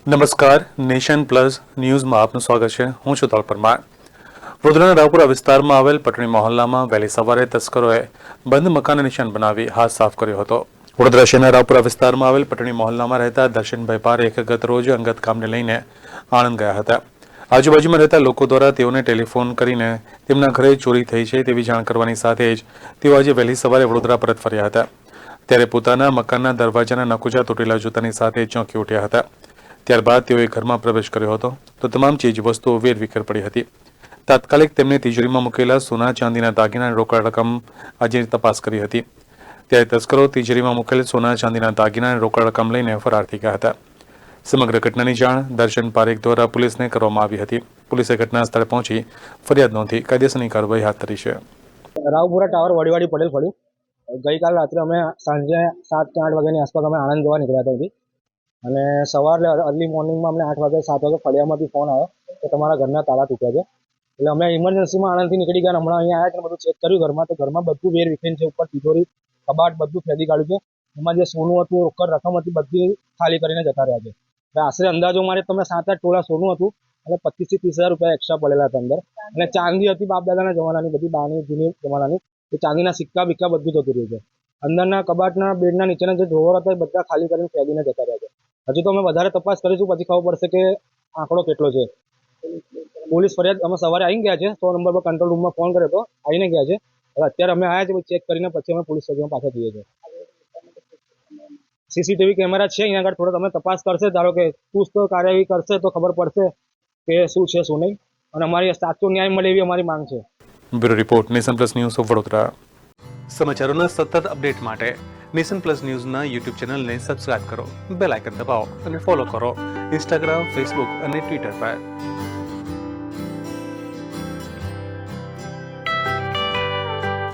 નમસ્કાર, nation plus ન્યૂઝમાં આપનું સ્વાગત છે. હું છું તલ પરમાર. વડોદરાના રાવપુરા વિસ્તારમાં આવેલ પટણી મહોલ્લામાં વહેલી સવારે તસ્કરોએ બંધ મકાનને નિશાન બનાવી હાથ સાફ કર્યો હતો. વડોદરા શહેરના રાવપુરા વિસ્તારમાં આવેલ પટણી મહોલ્લામાં રહેતા દર્શનભાઈ પારેખ ગત રોજ અંગત કામને લઈને આણંદ ગયા હતા. આજુબાજુમાં રહેતા લોકો દ્વારા તેઓને ટેલિફોન કરીને તેમના ઘરે ચોરી થઈ છે તેવી જાણ કરવાની સાથે જ તેઓ આજે વહેલી સવારે વડોદરા પરત ફર્યા હતા. ત્યારે પોતાના મકાનના દરવાજાના નકુચા તૂટેલા જોતાની સાથે ચોંકી ઉઠ્યા હતા. ત્યારબાદ તેઓએ ઘરમાં પ્રવેશ કર્યો હતો તો તમામ ચીજ વસ્તુઓ વેરવિખેર પડી હતી. તાત્કાલિક તેમને તિજોરીમાં મૂકેલા સોના ચાંદીના દાગીના અને રોકડ રકમ આજે તપાસ કરી હતી. ત્યારે તસ્કરો તિજોરીમાં મૂકેલ સોના ચાંદીના દાગીના અને રોકડ રકમ લઈને ફરાર થઈ ગયા હતા. સમગ્ર ઘટનાની જાણ દર્શન પારેખ દ્વારા પોલીસને કરવામાં આવી હતી. પોલીસે ઘટના સ્થળે પહોંચી ફરિયાદ નોંધી કાયદેસરની કાર્યવાહી હાથ ધરી છે. રાવપુરા ટાવર વડીવાડી પટેલ ફળ્યું. ગઈકાલ રાત્રે અમે સાંજે 7 કે 8 વાગ્યાની આસપાસ અમે આણંદ જવા નીકળ્યા હતા અને સવારે અર્લી મોર્નિંગમાં અમને 8 વાગે 7 વાગે ફળિયામાંથી ફોન આવ્યો કે તમારા ઘરના તાળા તૂટ્યા છે. એટલે અમે ઇમરજન્સીમાં આણંદથી નીકળી ગયા. હમણાં અહીંયા આવ્યા છે, બધું ચેક કર્યું ઘરમાં, તો ઘરમાં બધું વેર વિખેન છે. ઉપર તિજોરી, કબાટ બધું ફેંદી કાઢ્યું છે. એમાં જે સોનું હતું, રોકડ રકમ હતી, બધી ખાલી કરીને જતા રહ્યા છે. આશરે અંદાજો મારે તમે 7-8 તોલા સોનું હતું અને 25 થી 30 હજાર રૂપિયા એક્સ્ટ્રા પડેલા હતા અંદર. અને ચાંદી હતી બાપ દાદાના જમાનાની, બધી બાની જૂની જમાનાની. એ ચાંદીના સિક્કા બિક્કા બધું જતું રહ્યું છે. અંદરના કબાટના બેડના નીચેના જે ડ્રોવર હતા એ બધા ખાલી કરીને ફેંકીને જતા રહ્યા છે. હજુ તો અમે વધારે તપાસ કરીશું, પછી ખબર પડશે કે આંકડો કેટલો છે. પોલીસ ફરિયાદ અમે સવારે આવી ગયા છે, 100 નંબર પર કંટ્રોલ રૂમમાં ફોન કર્યો હતો, આવીને ગયા છે. હવે અત્યારે અમે આવ્યા છે, ચેક કરીને પછી અમે પોલીસ સ્ટેશનમાં પાછા જઈએ છીએ. સીસીટીવી કેમેરા છે અહીંયા આગળ, થોડો તમે તપાસ કરશે, ધારો કે ચુસ્ત કાર્યવાહી કરશે તો ખબર પડશે કે શું છે શું નહીં, અને અમારી સાચો ન્યાય મળે એવી અમારી માંગ છે. Bureau report, nation plus news of Vadodara. સમાચારોના સતત અપડેટ માટે નેશન પ્લસ ન્યૂઝના યુટ્યુબ ચેનલને સબસ્ક્રાઇબ કરો, બેલ આઇકન દબાવો અને ફોલો કરો ઇન્સ્ટાગ્રામ, ફેસબુક અને ટ્વિટર પર.